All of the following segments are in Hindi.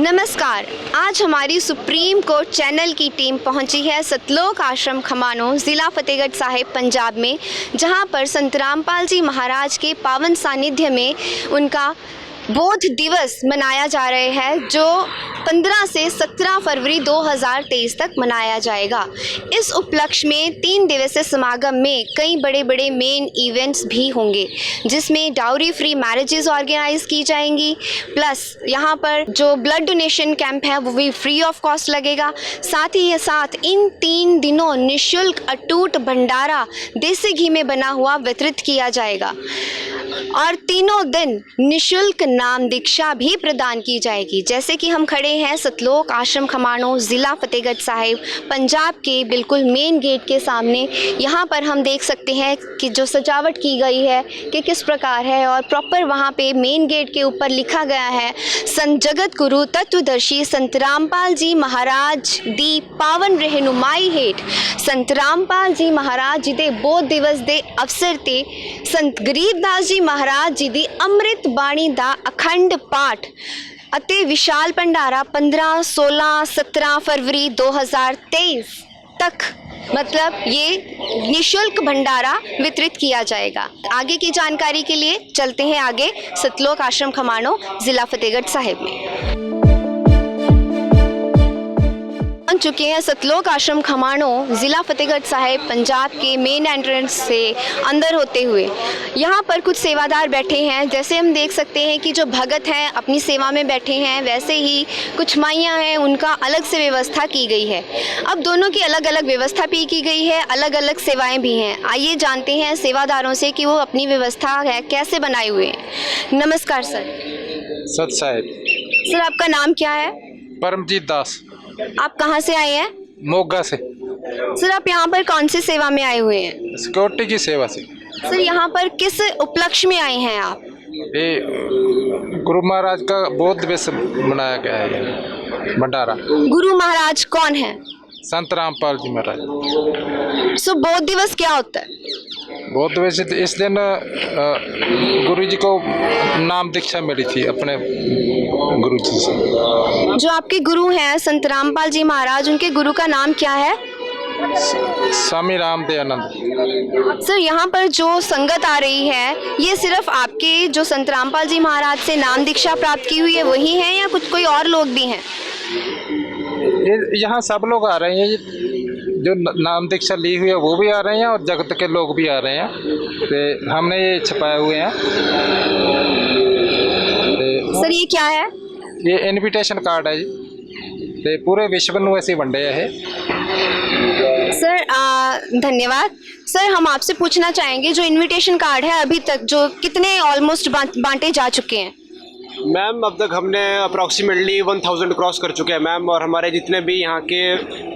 नमस्कार। आज हमारी सुप्रीम कोर्ट चैनल की टीम पहुंची है सतलोक आश्रम खमानो, ज़िला फतेहगढ़ साहिब, पंजाब में, जहां पर संत रामपाल जी महाराज के पावन सानिध्य में उनका बोध दिवस मनाया जा रहे हैं, जो 15 से 17 फरवरी 2023 तक मनाया जाएगा। इस उपलक्ष्य में 3 दिवसीय समागम में कई बड़े बड़े मेन इवेंट्स भी होंगे, जिसमें डाउरी फ्री मैरिजेस ऑर्गेनाइज की जाएंगी, प्लस यहाँ पर जो ब्लड डोनेशन कैंप है वो भी फ्री ऑफ कॉस्ट लगेगा। साथ ही साथ इन 3 दिनों निःशुल्क अटूट भंडारा देसी घी में बना हुआ वितरित किया जाएगा और तीनों दिन निःशुल्क नाम दीक्षा भी प्रदान की जाएगी। जैसे कि हम खड़े हैं सतलोक आश्रम खमानो, ज़िला फतेहगढ़ साहिब, पंजाब के बिल्कुल मेन गेट के सामने। यहाँ पर हम देख सकते हैं कि जो सजावट की गई है कि किस प्रकार है, और प्रॉपर वहाँ पे मेन गेट के ऊपर लिखा गया है, संत जगत गुरु तत्वदर्शी संत रामपाल जी महाराज दी पावन रहनुमाई हेठ संत रामपाल जी महाराज जी दे बोध दिवस दे अवसर ते संत गरीबदास जी महाराज जी दी अमृत बाणी दा अखंड पाठ ਅਤੇ विशाल भंडारा 15, 16, 17 फरवरी 2023 तक, मतलब ये निःशुल्क भंडारा वितरित किया जाएगा। आगे की जानकारी के लिए चलते हैं आगे सतलोक आश्रम खमानो, ज़िला फतेहगढ़ साहिब में। पहुंच चुके हैं सतलोक आश्रम खमानो, ज़िला फतेहगढ़ साहिब, पंजाब के मेन एंट्रेंस से अंदर होते हुए। यहाँ पर कुछ सेवादार बैठे हैं। जैसे हम देख सकते हैं कि जो भगत हैं अपनी सेवा में बैठे हैं, वैसे ही कुछ माइयाँ हैं, उनका अलग से व्यवस्था की गई है। अब दोनों की अलग अलग व्यवस्था भी की गई है, अलग अलग सेवाएं भी हैं। आइए जानते हैं सेवादारों से कि वो अपनी व्यवस्था है कैसे बनाए हुए हैं। नमस्कार सर। सत साहिब। सर, आपका नाम क्या है? परमजीत दास। आप कहाँ से आए हैं? मोगा से। सर, आप यहाँ पर कौन सी सेवा में आए हुए हैं? सिक्योरिटी की सेवा से। सर, यहाँ पर किस उपलक्ष्य में आए हैं आप? ये गुरु महाराज का बोध दिवस मनाया गया है, भंडारा। गुरु महाराज कौन है? संत रामपाल जी महाराज। सो बोध दिवस क्या होता है? बोध दिवस इस दिन गुरु जी को नाम दीक्षा मिली थी अपने गुरु जी से। जो आपके गुरु हैं संत रामपाल जी महाराज, उनके गुरु का नाम क्या है? स्वामी राम दयानंद। सर, यहाँ पर जो संगत आ रही है, ये सिर्फ आपके जो संत रामपाल जी महाराज से नाम दीक्षा प्राप्त की हुई है वही है, या कुछ कोई और लोग भी हैं? यहाँ सब लोग आ रहे हैं, जो नाम दीक्षा ली हुई है वो भी आ रहे हैं और जगत के लोग भी आ रहे हैं। तो हमने ये छपाए हुए हैं। सर, ये क्या है? ये इनविटेशन कार्ड है जी, तो पूरे विश्व में ऐसे वंडे है। सर, धन्यवाद। सर, हम आपसे पूछना चाहेंगे, जो इनविटेशन कार्ड है अभी तक जो कितने ऑलमोस्ट बांटे जा चुके हैं? मैम, अब तक हमने अप्रॉक्सीमेटली 1000 क्रॉस कर चुके हैं मैम, और हमारे जितने भी यहाँ के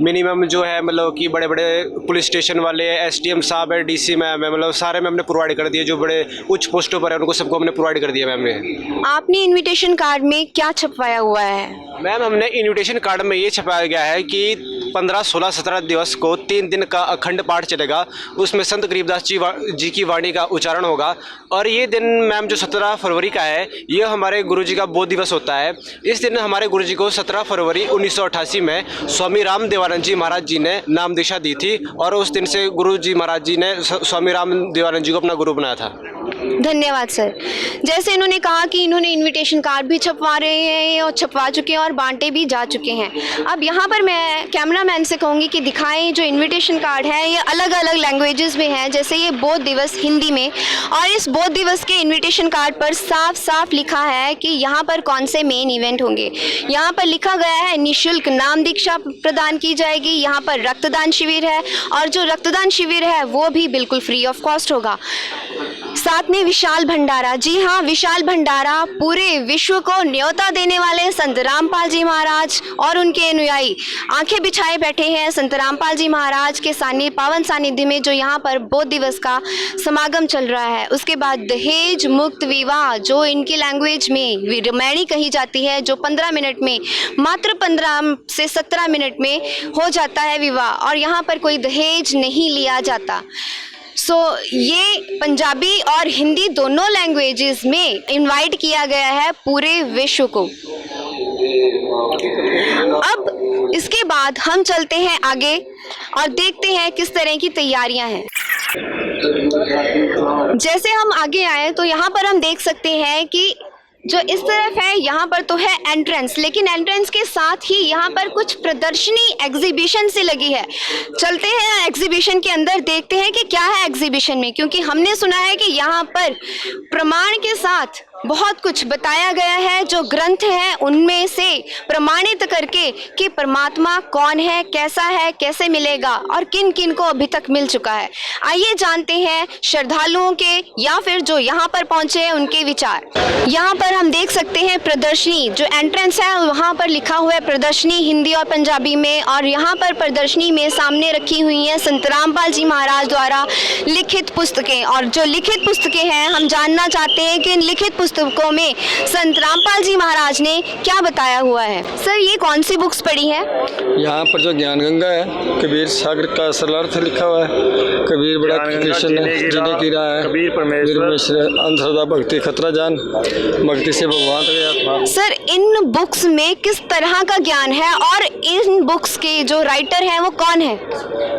मिनिमम जो है, मतलब कि बड़े बड़े पुलिस स्टेशन वाले एसडीएम साहब है, डीसी मैम है, मतलब सारे मैम ने प्रोवाइड कर दिए। जो बड़े उच्च पोस्टों पर है उनको सबको हमने प्रोवाइड कर दिया मैम ने। आपने इनविटेशन कार्ड में क्या छपवाया हुआ है? मैम, हमने इनविटेशन कार्ड में ये छपाया गया है कि 15, 16, 17 दिवस को 3 दिन का अखंड पाठ चलेगा। उसमें संत गरीबदास जी की वाणी का उच्चारण होगा। और ये दिन मैम जो 17 फरवरी का है, ये हमारे गुरुजी का बोध दिवस होता है। इस दिन हमारे गुरुजी को 17 फरवरी 1988 में स्वामी राम देवानंद जी महाराज जी ने नाम दीक्षा दी थी, और उस दिन से गुरुजी महाराज जी ने स्वामी राम देवानंद जी को अपना गुरु बनाया था। धन्यवाद सर। जैसे इन्होंने कहा कि इन्होंने इनविटेशन कार्ड भी छपवा रहे हैं और छपवा चुके हैं और बांटे भी जा चुके हैं। अब यहाँ पर मैं कैमरामैन से कहूँगी कि दिखाएं, जो इनविटेशन कार्ड है ये अलग अलग लैंग्वेजेस में है। जैसे ये बोध दिवस हिंदी में, और इस बोध दिवस के इनविटेशन कार्ड पर साफ साफ लिखा है कि यहाँ पर कौन से मेन इवेंट होंगे। यहाँ पर लिखा गया है निःशुल्क नाम दीक्षा प्रदान की जाएगी, यहाँ पर रक्तदान शिविर है, और जो रक्तदान शिविर है वो भी बिल्कुल फ्री ऑफ कॉस्ट होगा। साथ में विशाल भंडारा, जी हाँ, विशाल भंडारा पूरे विश्व को न्योता देने वाले संत रामपाल जी महाराज और उनके अनुयायी आंखें बिछाए बैठे हैं संत रामपाल जी महाराज के पावन सानिध्य में, जो यहाँ पर बोध दिवस का समागम चल रहा है। उसके बाद दहेज मुक्त विवाह, जो इनकी लैंग्वेज में रमैणी कही जाती है, जो 15 मिनट में, मात्र 15 से 17 मिनट में हो जाता है विवाह, और यहाँ पर कोई दहेज नहीं लिया जाता। ये पंजाबी और हिंदी दोनों लैंग्वेजेस में इनवाइट किया गया है पूरे विश्व को। अब इसके बाद हम चलते हैं आगे और देखते हैं किस तरह की तैयारियां हैं। जैसे हम आगे आए तो यहाँ पर हम देख सकते हैं कि जो इस तरफ है यहाँ पर तो है एंट्रेंस, लेकिन एंट्रेंस के साथ ही यहाँ पर कुछ प्रदर्शनी एग्जीबिशन से लगी है। चलते हैं एग्जीबिशन के अंदर, देखते हैं कि क्या है एग्जीबिशन में, क्योंकि हमने सुना है कि यहाँ पर प्रमाण के साथ बहुत कुछ बताया गया है। जो ग्रंथ हैं उनमें से प्रमाणित करके कि परमात्मा कौन है, कैसा है, कैसे मिलेगा और किन किन को अभी तक मिल चुका है। आइए जानते हैं श्रद्धालुओं के या फिर जो यहाँ पर पहुँचे हैं उनके विचार। यहाँ पर हम देख सकते हैं प्रदर्शनी, जो एंट्रेंस है वहाँ पर लिखा हुआ है प्रदर्शनी हिंदी और पंजाबी में, और यहाँ पर प्रदर्शनी में सामने रखी हुई हैं संत रामपाल जी महाराज द्वारा लिखित पुस्तकें। और जो लिखित पुस्तकें हैं हम जानना चाहते हैं कि इन लिखित पुस्तकों में संत रामपाल जी महाराज ने क्या बताया हुआ है। सर, ये कौन सी बुक्स पढ़ी है? यहाँ पर जो ज्ञान गंगा है, कबीर सागर का सरलार्थ लिखा हुआ है, कबीर बड़ा कृष्ण जिन्हें गिरा है, कबीर परमेश्वर, अंधश्रद्धा भक्ति खतरा जान, भक्ति से भगवान तक यात्रा। सर, इन बुक्स में किस तरह का ज्ञान है और इन बुक्स के जो राइटर हैं वो कौन है?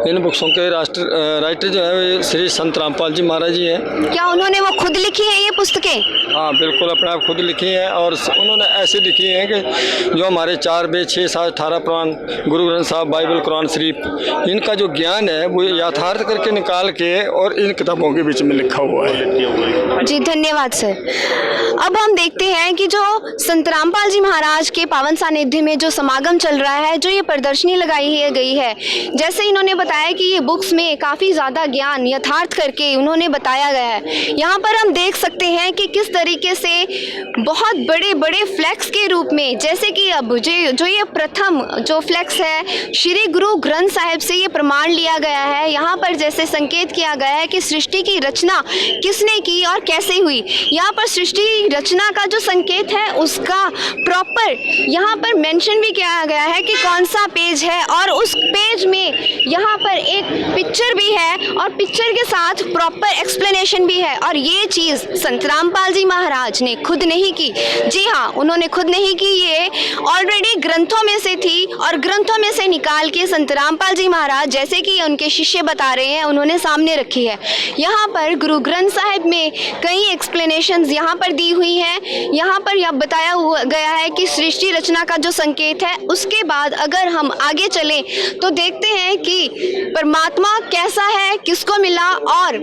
इन बुक्सों के राइटर जो है वे श्री संत रामपाल जी महाराज जी हैं। क्या उन्होंने वो खुद लिखी है ये पुस्तकें? हाँ बिल्कुल, अपने आप खुद लिखी हैं, और उन्होंने ऐसे लिखी हैं कि जो हमारे 4 वेद 6 7 18 पुराण, गुरु ग्रंथ साहब, बाइबल, कुरान शरीफ, इनका जो ज्ञान है वो यथार्थ करके निकाल के और इन किताबों के बीच में लिखा हुआ है। जी धन्यवाद सर। अब हम देखते हैं कि जो संत रामपाल जी महाराज के पावन सानिध्य में जो समागम चल रहा है, जो ये प्रदर्शनी लगाई गई है, जैसे इन्होंने बताया कि ये बुक्स में काफ़ी ज़्यादा ज्ञान यथार्थ करके उन्होंने बताया गया है। यहाँ पर हम देख सकते हैं कि किस तरीके से बहुत बड़े बड़े फ्लैक्स के रूप में, जैसे कि अब जो ये प्रथम जो फ्लैक्स है श्री गुरु ग्रंथ साहिब से ये प्रमाण लिया गया है। यहाँ पर जैसे संकेत किया गया है कि सृष्टि की रचना किसने की और कैसे हुई। यहाँ पर सृष्टि रचना का जो संकेत है उसका प्रॉपर यहाँ पर मेंशन भी किया गया है कि कौन सा पेज है, और उस पेज में यहाँ पर एक पिक्चर भी है और पिक्चर के साथ प्रॉपर एक्सप्लेनेशन भी है। और ये चीज़ संत रामपाल जी महाराज ने खुद नहीं की। जी हाँ, उन्होंने खुद नहीं की, ये ऑलरेडी ग्रंथों में से थी और ग्रंथों में से निकाल के संत रामपाल जी महाराज, जैसे कि उनके शिष्य बता रहे हैं, उन्होंने सामने रखी है। यहाँ पर गुरु ग्रंथ साहिब में कई एक्सप्लेनेशंस यहाँ पर दी हुई हैं। यहाँ पर यह बताया गया है कि सृष्टि रचना का जो संकेत है, उसके बाद अगर हम आगे चलें तो देखते हैं कि परमात्मा कैसा है, किसको मिला और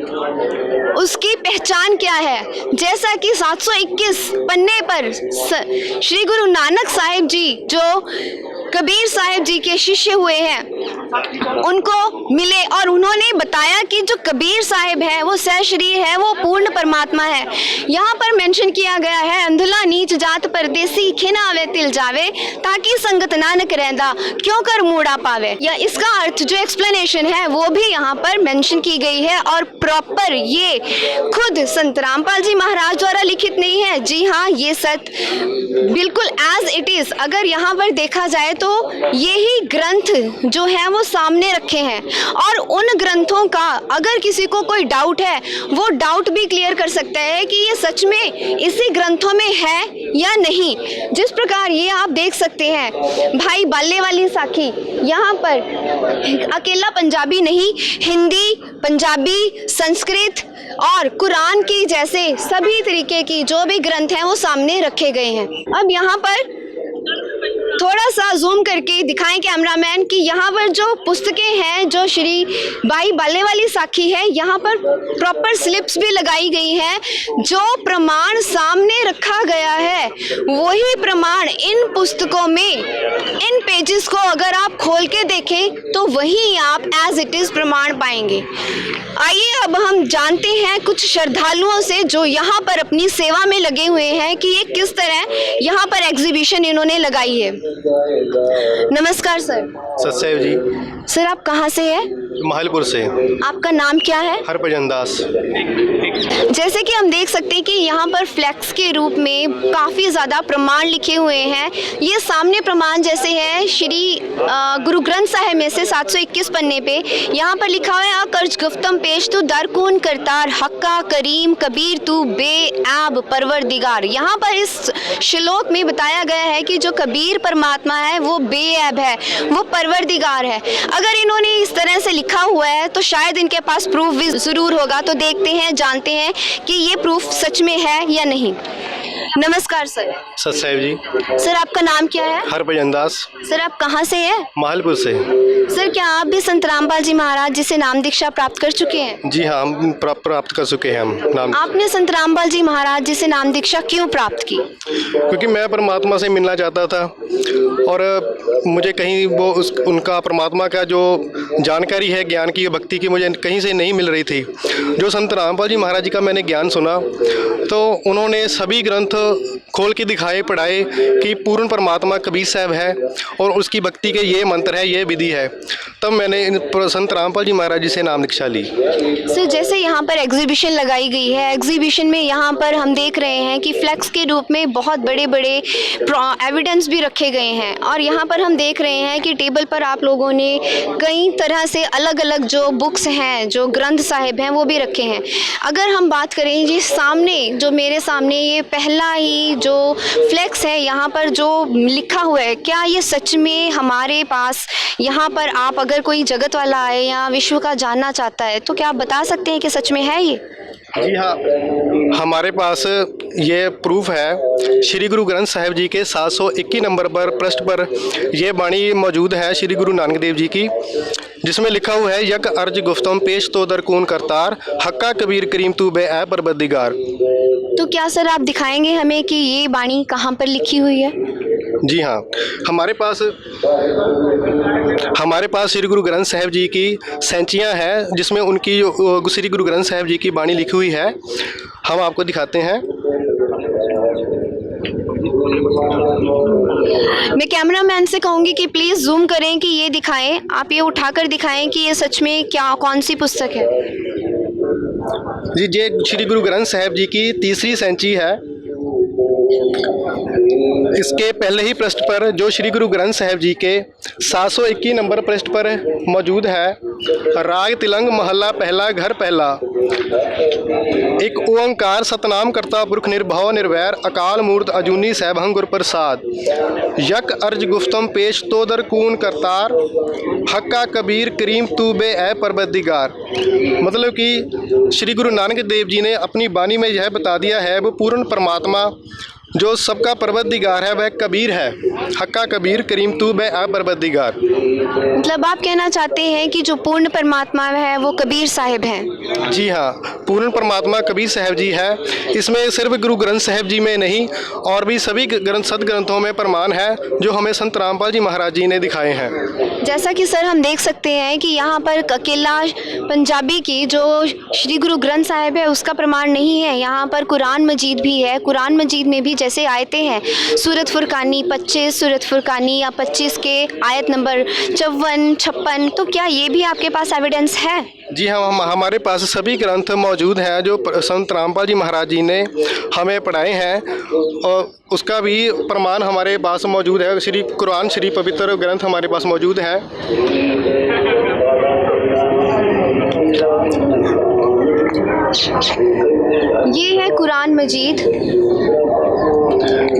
उसकी पहचान क्या है। जैसा कि 721 पन्ने पर श्री गुरु नानक साहिब जी, जो कबीर साहिब जी के शिष्य हुए हैं, उनको मिले और उन्होंने बताया कि जो कबीर साहिब है वो सहशरीर है, वो पूर्ण परमात्मा है। यहाँ पर मेंशन किया गया है, अंधला नीच जात परदेसी खिना आवे तिल जावे, ताकि संगत नानक रहंदा क्यों कर मूड़ा पावे। या इसका अर्थ जो एक्सप्लेनेशन है वो भी यहाँ पर मेंशन की गई है, और प्रॉपर ये खुद संत रामपाल जी महाराज द्वारा लिखित नहीं है। जी हाँ, ये सत्य बिल्कुल एज इट इज अगर यहाँ पर देखा जाए तो यही ग्रंथ जो है वो सामने रखे हैं, और उन ग्रंथों का अगर किसी को कोई डाउट है वो डाउट भी क्लियर कर सकता है कि ये सच में इसी ग्रंथों में है या नहीं। जिस प्रकार ये आप देख सकते हैं, भाई बाले वाली साखी, यहाँ पर अकेला पंजाबी नहीं, हिंदी, पंजाबी, संस्कृत और कुरान की जैसे सभी तरीके की जो भी ग्रंथ हैं वो सामने रखे गए हैं। अब यहाँ पर थोड़ा सा जूम करके दिखाएं कैमरामैन कि यहाँ पर जो पुस्तकें हैं, जो श्री भाई बाले वाली साखी है, यहाँ पर प्रॉपर स्लिप्स भी लगाई गई हैं। जो प्रमाण सामने रखा गया है वही प्रमाण इन पुस्तकों में, इन पेजेस को अगर आप खोल के देखें तो वही आप एज इट इज प्रमाण पाएंगे। आइए अब हम जानते हैं कुछ श्रद्धालुओं से जो यहाँ पर अपनी सेवा में लगे हुए हैं कि ये किस तरह यहाँ पर एग्जीबिशन इन्होंने लगाई है। नमस्कार सर। सतसेव जी। सर, आप कहाँ से हैं? माहलपुर से। आपका नाम क्या है? हरभजन दास। जैसे कि हम देख सकते हैं कि यहाँ पर फ्लैक्स के रूप में काफ़ी ज़्यादा प्रमाण लिखे हुए हैं। ये सामने प्रमाण जैसे है श्री गुरु ग्रंथ साहिब में से 721 पन्ने पे यहाँ पर लिखा हुआ है, अकर्ज गुफ्तम पेश तू दर कौन करतार, हक्का करीम कबीर तू बेऐब परवरदिगार। यहाँ पर इस श्लोक में बताया गया है कि जो कबीर परमात्मा है वो बेऐब है, वो परवरदिगार है। अगर इन्होंने इस तरह से लिखा हुआ है तो शायद इनके पास प्रूफ भी ज़रूर होगा। तो देखते हैं, जानते हैं कि ये प्रूफ सच में है या नहीं। नमस्कार सर। सत साहिब जी। सर आपका नाम क्या है? हरभजन दास। सर आप कहाँ से हैं? माहलपुर से। सर क्या आप भी संत रामपाल जी महाराज जी से नाम दीक्षा प्राप्त कर चुके हैं? जी हाँ, हम प्राप्त कर चुके हैं। हम नाम। आपने संत रामपाल जी महाराज जी से नाम दीक्षा क्यों प्राप्त की? क्योंकि मैं परमात्मा से मिलना चाहता था और मुझे कहीं वो उनका परमात्मा का जो जानकारी है, ज्ञान की, भक्ति की, मुझे कहीं से नहीं मिल रही थी। जो संत रामपाल जी महाराज जी का मैंने ज्ञान सुना तो उन्होंने सभी ग्रंथ खोल के दिखाए, पढ़ाए कि पूर्ण परमात्मा कबीर साहब है और उसकी भक्ति के ये मंत्र है, ये विधि है। तब मैंने संत रामपाल जी महाराज जी से नाम दीक्षा ली। सर जैसे यहाँ पर एग्जीबिशन लगाई गई है, एग्जीबिशन में यहाँ पर हम देख रहे हैं कि फ्लैक्स के रूप में बहुत बड़े बड़े एविडेंस भी रखे गए हैं और यहाँ पर हम देख रहे हैं कि टेबल पर आप लोगों ने कई तरह से अलग अलग जो बुक्स हैं, जो ग्रंथ साहिब हैं, वो भी रखे हैं। अगर हम बात करें ये सामने, जो मेरे सामने ये पहला ही जो फ्लैक्स है, यहाँ पर जो लिखा हुआ है, क्या ये सच में हमारे पास यहाँ पर आप अगर कोई जगत वाला आए या विश्व का जानना चाहता है तो क्या आप बता सकते हैं कि सच में है ये? जी हाँ, हमारे पास ये प्रूफ है। श्री गुरु ग्रंथ साहिब जी के 721 नंबर पर पृष्ठ पर ये वाणी मौजूद है श्री गुरु नानक देव जी की, जिसमें लिखा हुआ है, यक अर्ज गुफ्तम पेश तो दर कौन करतार, हक्का कबीर करीम तू बेऐब परवरदिगार। तो क्या सर आप दिखाएंगे हमें कि ये वाणी कहाँ पर लिखी हुई है? जी हाँ, हमारे पास श्री गुरु ग्रंथ साहिब जी की सेंचियाँ हैं, जिसमें उनकी जो श्री गुरु ग्रंथ साहिब जी की वाणी लिखी हुई है, हम आपको दिखाते हैं। मैं कैमरामैन से कहूँगी कि प्लीज़ जूम करें कि ये दिखाएं, आप ये उठाकर दिखाएं कि ये सच में क्या, कौन सी पुस्तक है। जी, ये श्री गुरु ग्रंथ साहिब जी की तीसरी सेंची है। इसके पहले ही पृष्ठ पर जो श्री गुरु ग्रंथ साहिब जी के 721 नंबर पृष्ठ पर मौजूद है, राग तिलंग महला पहला घर पहला, एक ओंकार सतनाम करता पुरख निर्भव निर्वैर, अकाल मूर्त अजूनी सैभंग गुर प्रसाद, यक अर्ज गुफ्तम पेश तो दर कून करतार, हक्का कबीर करीम तू बेऐ परवरदिगार। मतलब कि श्री गुरु नानक देव जी ने अपनी वाणी में यह बता दिया है, वो पूर्ण परमात्मा जो सबका परवरदिगार है वह कबीर है, हक्का कबीर करीम तू बेऐ परवरदिगार। मतलब आप कहना चाहते हैं कि जो पूर्ण परमात्मा है वो कबीर साहिब हैं? जी हाँ, पूर्ण परमात्मा कबीर साहिब जी है। इसमें सिर्फ गुरु ग्रंथ साहिब जी में नहीं और भी सभी ग्रंथ सदग्रंथों में प्रमाण है जो हमें संत रामपाल जी महाराज जी ने दिखाए हैं। जैसा कि सर हम देख सकते हैं कि यहाँ पर अकेला पंजाबी की जो श्री गुरु ग्रंथ साहिब है उसका प्रमाण नहीं है, यहाँ पर कुरान मजीद भी है। कुरान मजीद में भी जैसे आयतें हैं, सूरत फुरकानी 25, सूरत फुरकानी या 25 के आयत नंबर 54, 56, तो क्या ये भी आपके पास एविडेंस है? जी हाँ, हमारे पास सभी ग्रंथ मौजूद हैं जो संत रामपाल जी महाराज जी ने हमें पढ़ाए हैं और उसका भी प्रमाण हमारे पास मौजूद है। श्री कुरान श्री पवित्र ग्रंथ हमारे पास मौजूद है। ये है कुरान मजीद,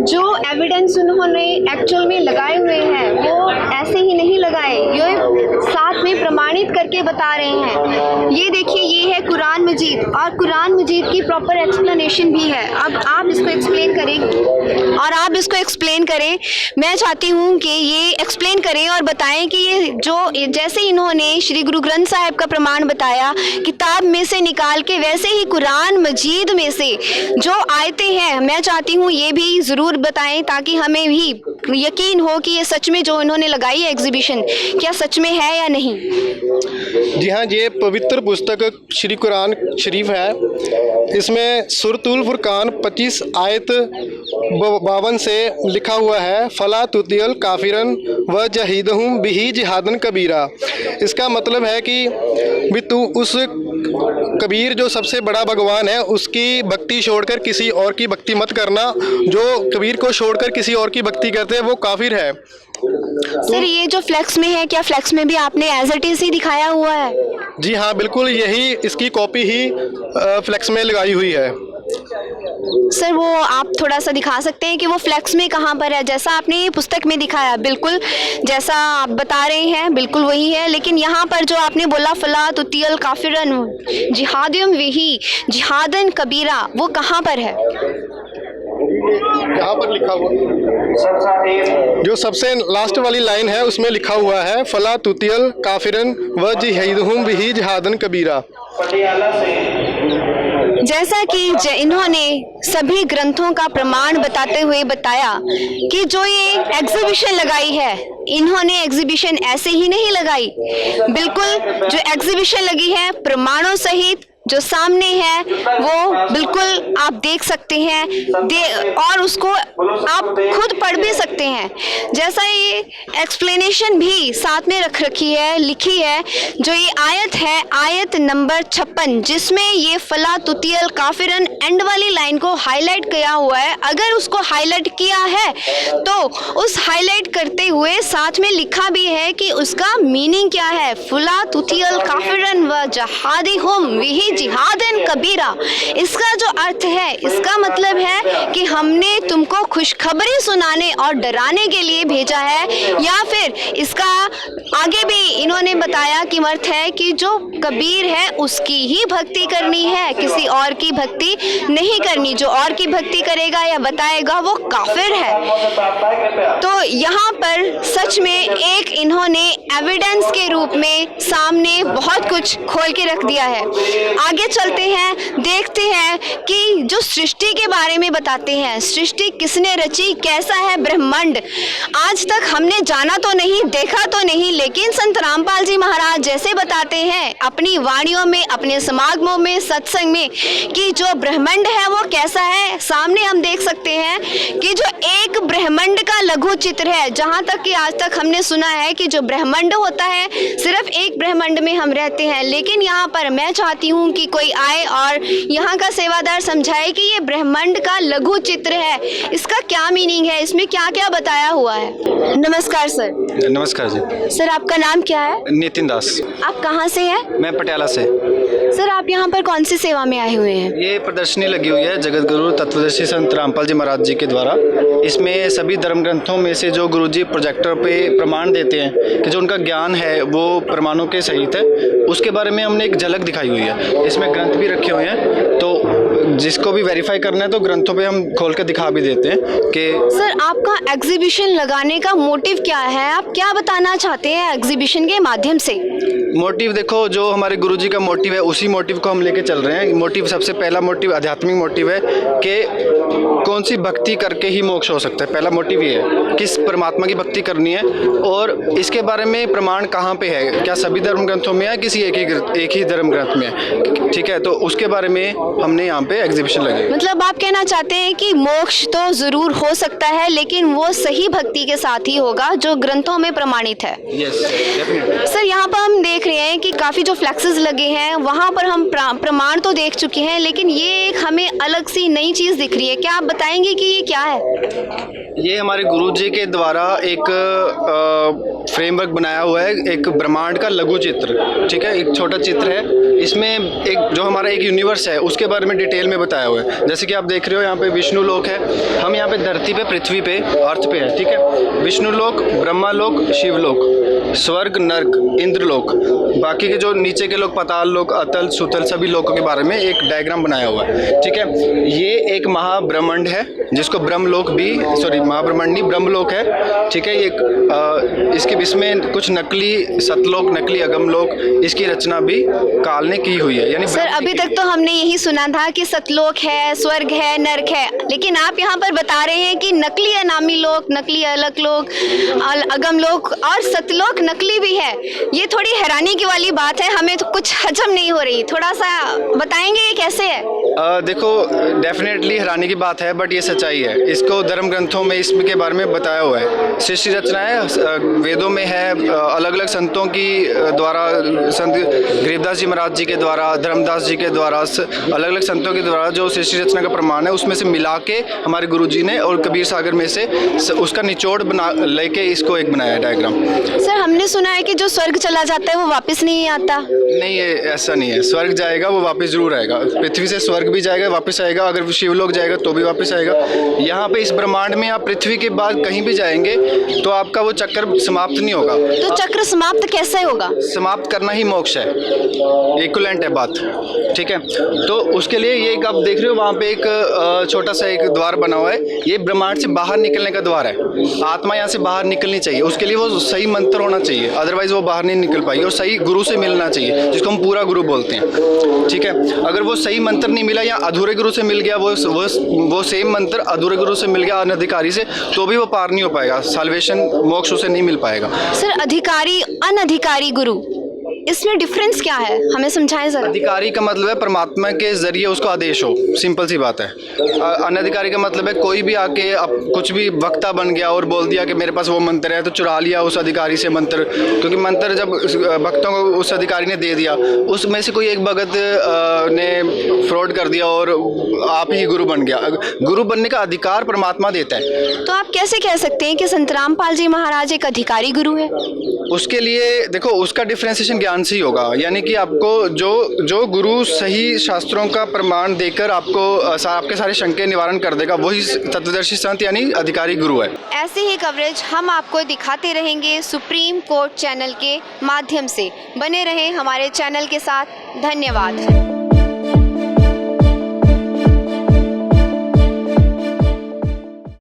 जो एविडेंस उन्होंने एक्चुअल में लगाए हुए हैं वो ऐसे ही नहीं लगाए, ये साथ में प्रमाणित करके बता रहे हैं। ये देखिए, ये है कुरान मजीद और कुरान मजीद की प्रॉपर एक्सप्लेनेशन भी है। अब आप इसको एक्सप्लेन करें और आप इसको एक्सप्लेन करें। मैं चाहती हूँ कि ये एक्सप्लेन करें और बताएं कि ये जो जैसे इन्होंने श्री गुरु ग्रंथ साहिब का प्रमाण बताया किताब में से निकाल के, वैसे ही कुरान मजीद में से जो आयतें हैं, मैं चाहती हूँ ये भी ज़रूर बताएं ताकि हमें भी यकीन हो कि ये सच में जो इन्होंने लगाई है एग्जीबिशन, क्या सच में है या नहीं। जी हाँ, ये पवित्र पुस्तक श्री कुरान शरीफ है। इसमें सूरतुल फुरकान 25 आयत 52 से लिखा हुआ है, फला तुतियल काफिरन व जहीदहुम बिही जिहादन कबीरा। इसका मतलब है कि भी तू उस कबीर जो सबसे बड़ा भगवान है उसकी भक्ति छोड़कर किसी और की भक्ति मत करना। जो कबीर को छोड़कर किसी और की भक्ति करते हैं वो काफिर है। सर ये जो फ्लेक्स में है, क्या फ्लेक्स में भी आपने एज इट इज ही दिखाया हुआ है? जी हाँ, बिल्कुल यही इसकी कॉपी ही फ्लेक्स में लगाई हुई है। सर वो आप थोड़ा सा दिखा सकते हैं कि वो फ्लेक्स में कहाँ पर है? जैसा आपने ये पुस्तक में दिखाया, बिल्कुल जैसा आप बता रहे हैं बिल्कुल वही है, लेकिन यहाँ पर जो आपने बोला फला तुतियल काफिरन जिहादियम विही जिहादन कबीरा, वो कहाँ पर है? यहाँ पर लिखा हुआ जो सबसे लास्ट वाली लाइन है उसमें लिखा हुआ है फला तुतियल काफिरन व जिहादहुम बिही जिहादन कबीरा। जैसा कि इन्होंने सभी ग्रंथों का प्रमाण बताते हुए बताया कि जो ये एग्जीबिशन लगाई है, इन्होंने एग्जीबिशन ऐसे ही नहीं लगाई, बिल्कुल जो एग्जीबिशन लगी है प्रमाणों सहित जो सामने है वो बिल्कुल आप देख सकते हैं और उसको आप खुद पढ़ भी सकते हैं। जैसा ये एक्सप्लेनेशन भी साथ में रख रखी है, लिखी है, जो ये आयत है आयत नंबर 56, जिसमें ये फला तुतियल काफिरन एंड वाली लाइन को हाईलाइट किया हुआ है। अगर उसको हाईलाइट किया है तो उस हाईलाइट करते हुए साथ में लिखा भी है कि उसका मीनिंग क्या है। फला तुतियल काफिरन व जहादिहुम विही जिहादन कबीरा, इसका जो अर्थ है, इसका मतलब है कि हमने तुमको खुशखबरी सुनाने और डराने के लिए भेजा है, या फिर इसका आगे भी इन्होंने बताया कि अर्थ है कि जो कबीर है उसकी ही भक्ति करनी है, किसी और की भक्ति नहीं करनी। जो और की भक्ति करेगा या बताएगा वो काफिर है। तो यहाँ पर सच में एक इन्होंने एविडेंस के रूप में सामने बहुत कुछ खोल के रख दिया है। आगे चलते हैं, देखते हैं कि जो सृष्टि के बारे में बताते हैं, सृष्टि किसने रची, कैसा है ब्रह्मांड। आज तक हमने जाना तो नहीं, देखा तो नहीं, लेकिन संत रामपाल जी महाराज जैसे बताते हैं अपनी वाणियों में, अपने समागमों में, सत्संग में, कि जो ब्रह्मांड है वो कैसा है। सामने हम देख सकते हैं कि जो एक ब्रह्मांड का लघु चित्र है। जहाँ तक कि आज तक हमने सुना है कि जो ब्रह्मांड होता है सिर्फ एक ब्रह्मांड में हम रहते हैं, लेकिन यहाँ पर मैं चाहती हूँ कि कोई आए और यहाँ का सेवादार समझाए कि ये ब्रह्मांड का लघु चित्र है, इसका क्या मीनिंग है, इसमें क्या क्या बताया हुआ है। नमस्कार सर। नमस्कार जी। सर आपका नाम क्या है? नितिन दास। आप कहाँ से हैं? मैं पटियाला से। सर आप यहाँ पर कौन सी सेवा में आए हुए हैं? ये प्रदर्शनी लगी हुई है जगत गुरु तत्वदर्शी संत रामपाल जी महाराज जी के द्वारा। इसमें सभी धर्म ग्रंथों में से जो गुरुजी प्रोजेक्टर पे प्रमाण देते हैं कि जो उनका ज्ञान है वो प्रमाणों के सहित है, उसके बारे में हमने एक झलक दिखाई हुई है। इसमें ग्रंथ भी रखे हुए हैं, तो जिसको भी वेरीफाई करना है तो ग्रंथों पे हम खोल के दिखा भी देते हैं कि। सर आपका एग्जीबिशन लगाने का मोटिव क्या है? आप क्या बताना चाहते हैं एग्जीबिशन के माध्यम से? मोटिव देखो, जो हमारे गुरुजी का मोटिव है उसी मोटिव को हम लेके चल रहे हैं। मोटिव सबसे पहला मोटिव आध्यात्मिक मोटिव है कि कौन सी भक्ति करके ही मोक्ष हो सकता है। पहला मोटिव ये है किस परमात्मा की भक्ति करनी है, और इसके बारे में प्रमाण कहाँ पे है, क्या सभी धर्म ग्रंथों में है, किसी एक ही धर्म ग्रंथ में है, ठीक है। तो उसके बारे में हमने यहाँ पे एग्जीबिशन लगे। मतलब आप कहना चाहते हैं कि मोक्ष तो जरूर हो सकता है, लेकिन वो सही भक्ति के साथ ही होगा जो ग्रंथों में प्रमाणित है। Yes definitely. सर यहाँ पर हम देख रहे हैं कि काफ़ी जो फ्लैक्सेस लगे हैं वहाँ पर हम प्रमाण तो देख चुके हैं, लेकिन ये एक हमें अलग सी नई चीज़ दिख रही है। क्या आप बताएंगे कि ये क्या है? ये हमारे गुरुजी के द्वारा एक फ्रेमवर्क बनाया हुआ है, एक ब्रह्मांड का लघु चित्र, ठीक है। एक छोटा चित्र है, इसमें एक जो हमारा एक यूनिवर्स है उसके बारे में डिटेल में बताया हुआ है। जैसे कि आप देख रहे हो यहाँ पे विष्णु लोक है, हम यहाँ पे धरती पे, पृथ्वी पे, अर्थ पे है, ठीक है। विष्णु लोक, ब्रह्मा लोक, शिव लोक, स्वर्ग, नर्क, इंद्र लोक, बाकी के जो नीचे के लोग पाताल लोक, अतल, सुतल, सभी लोकों के बारे में एक डायग्राम बनाया हुआ है, ठीक है। ये एक महाब्रह्मांड है जिसको ब्रह्मलोक भी, सॉरी महाब्रह्मांड नहीं ब्रह्मलोक है, ठीक है। ये इसमें कुछ नकली सतलोक, नकली अगमलोक, इसकी रचना भी काल ने की हुई है। यानी सर अभी तक तो हमने यही सुना था कि सतलोक है, स्वर्ग है, नरक है, लेकिन आप यहाँ पर बता रहे हैं कि नकली अनामी लोक, नकली अलग लोक, अगम लोक और सतलोक नकली भी है। ये थोड़ी हैरानी की वाली बात है, हमें तो कुछ हजम नहीं हो रही। थोड़ा सा बताएंगे ये कैसे है? देखो, डेफिनेटली हैरानी की बात है, बट ये सच्चाई है। इसको धर्म ग्रंथों में इसके बारे में बताया हुआ है। सृष्टि रचनाएं वेदों में है, अलग अलग संतों की द्वारा, संत गरीबदास जी महाराज जी के द्वारा, धर्मदास जी के द्वारा, अलग अलग संतों के द्वारा जो सृष्टि रचना का प्रमाण है उसमें से मिला के हमारे गुरु जी ने और कबीर सागर में से उसका निचोड़ बना लेके इसको एक बनाया डायग्राम। सर, हमने सुना है कि जो स्वर्ग चला जाता है वो वापस नहीं आता। नहीं, ये ऐसा नहीं है। स्वर्ग जाएगा वो वापस जरूर आएगा। पृथ्वी से स्वर्ग भी जाएगा, वापस आएगा। अगर शिवलोक जाएगा तो भी वापस आएगा। यहाँ पे इस ब्रह्मांड में आप पृथ्वी के बाद कहीं भी जाएंगे तो आपका वो चक्कर समाप्त नहीं होगा। तो चक्र समाप्त कैसे होगा? समाप्त करना ही मोक्ष है, इक्विवेलेंट है बात, ठीक है। तो उसके लिए ये एक आप देख रहे हो वहाँ पे एक छोटा सा एक द्वार बना हुआ है। ये ब्रह्मांड से बाहर निकलने का द्वार है। आत्मा यहाँ से बाहर निकलनी चाहिए, उसके लिए वो सही मंत्र होना चाहिए, अदरवाइज वो बाहर नहीं निकल पाएगी। और सही गुरु से मिलना चाहिए, जिसको हम पूरा गुरु बोलते हैं, ठीक है। अगर वो सही मंत्र नहीं मिला या अधूरे गुरु से मिल गया, वो सेम मंत्र अधूरे गुरु से मिल गया, अनधिकारी से, तो भी वो पार नहीं हो पाएगा। साल्वेशन, मोक्ष उसे नहीं मिल पाएगा। सर, अधिकारी अनधिकारी गुरु, इसमें डिफरेंस क्या है, हमें समझाएं जरा। अधिकारी का मतलब है परमात्मा के जरिए उसको आदेश हो, सिंपल सी बात है। अनधिकारी का मतलब है कोई भी आके अब कुछ भी वक्ता बन गया और बोल दिया कि मेरे पास वो मंत्र है, तो चुरा लिया उस अधिकारी से मंत्र। क्योंकि मंत्र जब भक्तों को उस अधिकारी ने दे दिया, उसमें से कोई एक भगत ने फ्रॉड कर दिया और आप ही गुरु बन गया। गुरु बनने का अधिकार परमात्मा देता है। तो आप कैसे कह सकते हैं कि संत रामपाल जी महाराज एक अधिकारी गुरु है? उसके लिए देखो, उसका डिफ्रेंसिएशन ज्ञान से ही होगा। यानी कि आपको जो गुरु सही शास्त्रों का प्रमाण देकर आपको आपके सारे शंके निवारण कर देगा, वही तत्वदर्शी संत यानी अधिकारी गुरु है। ऐसे ही कवरेज हम आपको दिखाते रहेंगे सुप्रीम कोर्ट चैनल के माध्यम से। बने रहें हमारे चैनल के साथ। धन्यवाद।